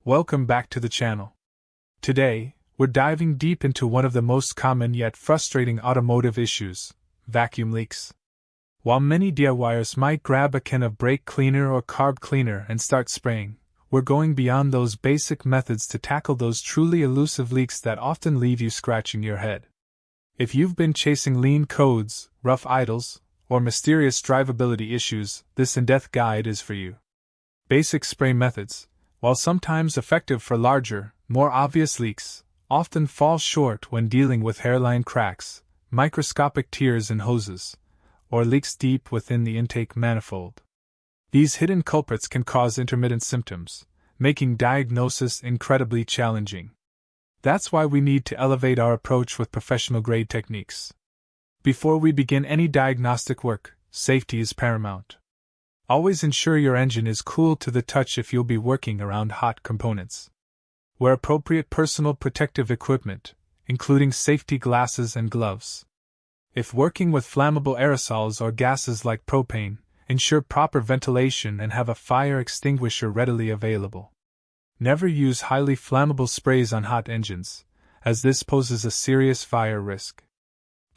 Welcome back to the channel. Today, we're diving deep into one of the most common yet frustrating automotive issues: vacuum leaks. While many DIYers might grab a can of brake cleaner or carb cleaner and start spraying, we're going beyond those basic methods to tackle those truly elusive leaks that often leave you scratching your head. If you've been chasing lean codes, rough idles, or mysterious drivability issues, this in-depth guide is for you. Basic spray methods, while sometimes effective for larger, more obvious leaks, often fall short when dealing with hairline cracks, microscopic tears in hoses, or leaks deep within the intake manifold. These hidden culprits can cause intermittent symptoms, making diagnosis incredibly challenging. That's why we need to elevate our approach with professional-grade techniques. Before we begin any diagnostic work, safety is paramount. Always ensure your engine is cool to the touch if you'll be working around hot components. Wear appropriate personal protective equipment, including safety glasses and gloves. If working with flammable aerosols or gases like propane, ensure proper ventilation and have a fire extinguisher readily available. Never use highly flammable sprays on hot engines, as this poses a serious fire risk.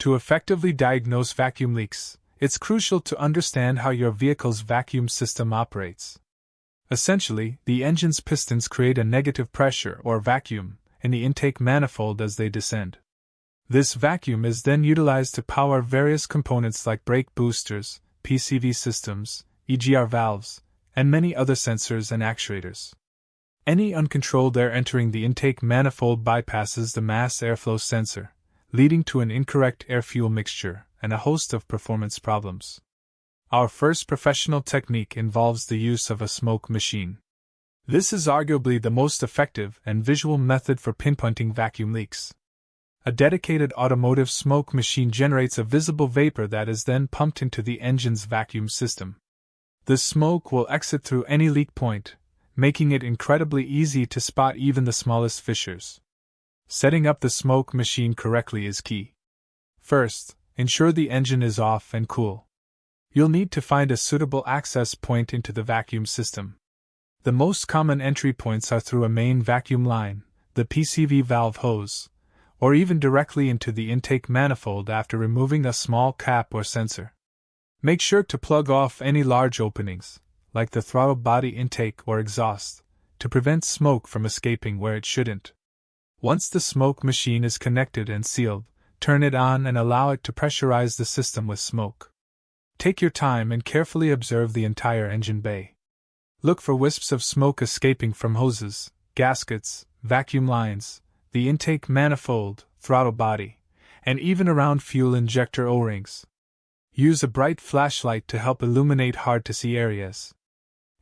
To effectively diagnose vacuum leaks, it's crucial to understand how your vehicle's vacuum system operates. Essentially, the engine's pistons create a negative pressure or vacuum in the intake manifold as they descend. This vacuum is then utilized to power various components like brake boosters, PCV systems, EGR valves, and many other sensors and actuators. Any uncontrolled air entering the intake manifold bypasses the mass airflow sensor, leading to an incorrect air-fuel mixture and a host of performance problems. Our first professional technique involves the use of a smoke machine. This is arguably the most effective and visual method for pinpointing vacuum leaks. A dedicated automotive smoke machine generates a visible vapor that is then pumped into the engine's vacuum system. The smoke will exit through any leak point, making it incredibly easy to spot even the smallest fissures. Setting up the smoke machine correctly is key. First, ensure the engine is off and cool. You'll need to find a suitable access point into the vacuum system. The most common entry points are through a main vacuum line, the PCV valve hose, or even directly into the intake manifold after removing a small cap or sensor. Make sure to plug off any large openings, like the throttle body intake or exhaust, to prevent smoke from escaping where it shouldn't. Once the smoke machine is connected and sealed, turn it on and allow it to pressurize the system with smoke. Take your time and carefully observe the entire engine bay. Look for wisps of smoke escaping from hoses, gaskets, vacuum lines, the intake manifold, throttle body, and even around fuel injector O-rings. Use a bright flashlight to help illuminate hard-to-see areas.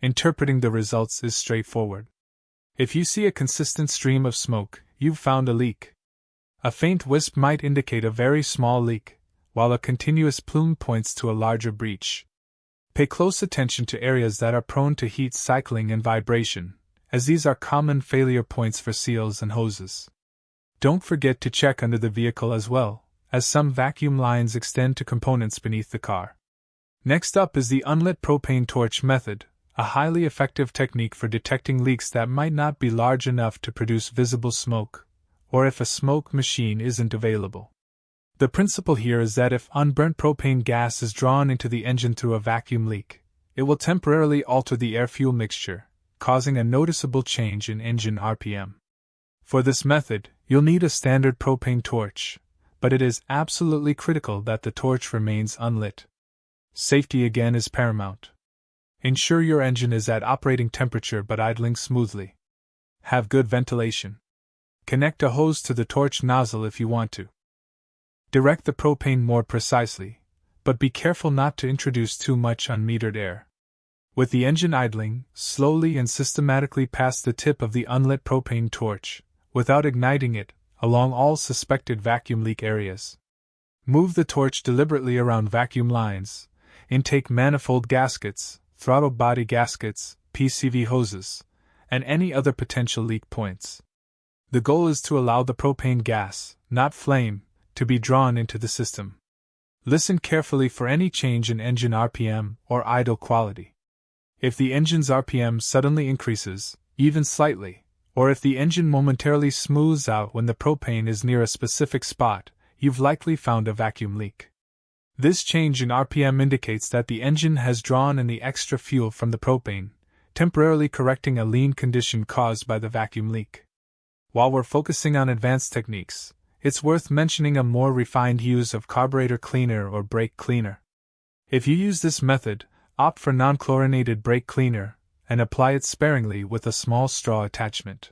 Interpreting the results is straightforward. If you see a consistent stream of smoke, you've found a leak. A faint wisp might indicate a very small leak, while a continuous plume points to a larger breach. Pay close attention to areas that are prone to heat cycling and vibration, as these are common failure points for seals and hoses. Don't forget to check under the vehicle as well, as some vacuum lines extend to components beneath the car. Next up is the Unlit propane torch method, a highly effective technique for detecting leaks that might not be large enough to produce visible smoke, or if a smoke machine isn't available. The principle here is that if unburnt propane gas is drawn into the engine through a vacuum leak, it will temporarily alter the air-fuel mixture, causing a noticeable change in engine RPM. For this method, you'll need a standard propane torch, but it is absolutely critical that the torch remains unlit. Safety again is paramount. Ensure your engine is at operating temperature but idling smoothly. Have good ventilation. Connect a hose to the torch nozzle if you want to. Direct the propane more precisely, but be careful not to introduce too much unmetered air. With the engine idling, slowly and systematically pass the tip of the unlit propane torch, without igniting it, along all suspected vacuum leak areas. Move the torch deliberately around vacuum lines, intake manifold gaskets, throttle body gaskets, PCV hoses, and any other potential leak points. The goal is to allow the propane gas, not flame, to be drawn into the system. Listen carefully for any change in engine RPM or idle quality. If the engine's RPM suddenly increases, even slightly, or if the engine momentarily smooths out when the propane is near a specific spot, you've likely found a vacuum leak. This change in RPM indicates that the engine has drawn in the extra fuel from the propane, temporarily correcting a lean condition caused by the vacuum leak. While we're focusing on advanced techniques, it's worth mentioning a more refined use of carburetor cleaner or brake cleaner. If you use this method, opt for non-chlorinated brake cleaner and apply it sparingly with a small straw attachment.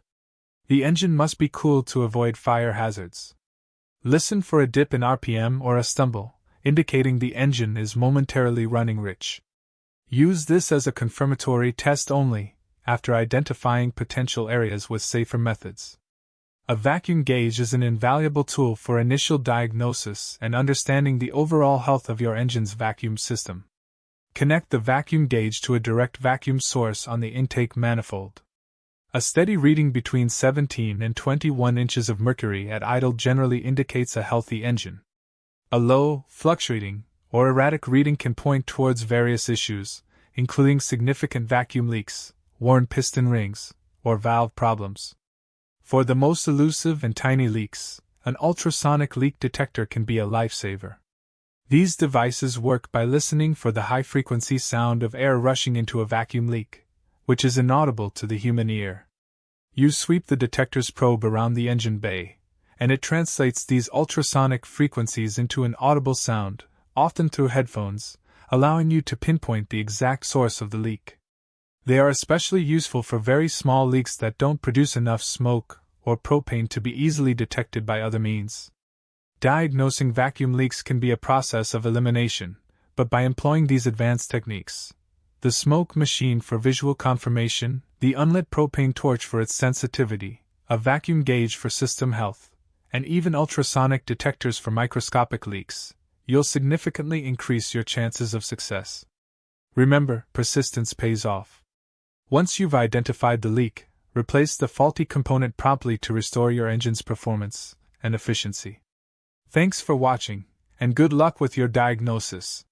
The engine must be cooled to avoid fire hazards. Listen for a dip in RPM or a stumble, indicating the engine is momentarily running rich. Use this as a confirmatory test only, after identifying potential areas with safer methods. A vacuum gauge is an invaluable tool for initial diagnosis and understanding the overall health of your engine's vacuum system. Connect the vacuum gauge to a direct vacuum source on the intake manifold. A steady reading between 17 and 21 inches of mercury at idle generally indicates a healthy engine. A low, fluctuating, or erratic reading can point towards various issues, including significant vacuum leaks, worn piston rings, or valve problems. For the most elusive and tiny leaks, an ultrasonic leak detector can be a lifesaver. These devices work by listening for the high-frequency sound of air rushing into a vacuum leak, which is inaudible to the human ear. You sweep the detector's probe around the engine bay, and it translates these ultrasonic frequencies into an audible sound, often through headphones, allowing you to pinpoint the exact source of the leak. They are especially useful for very small leaks that don't produce enough smoke or propane to be easily detected by other means. Diagnosing vacuum leaks can be a process of elimination, but by employing these advanced techniques, the smoke machine for visual confirmation, the Unlit propane torch for its sensitivity, a vacuum gauge for system health, and even ultrasonic detectors for microscopic leaks, you'll significantly increase your chances of success. Remember, persistence pays off. Once you've identified the leak, replace the faulty component promptly to restore your engine's performance and efficiency. Thanks for watching, and good luck with your diagnosis.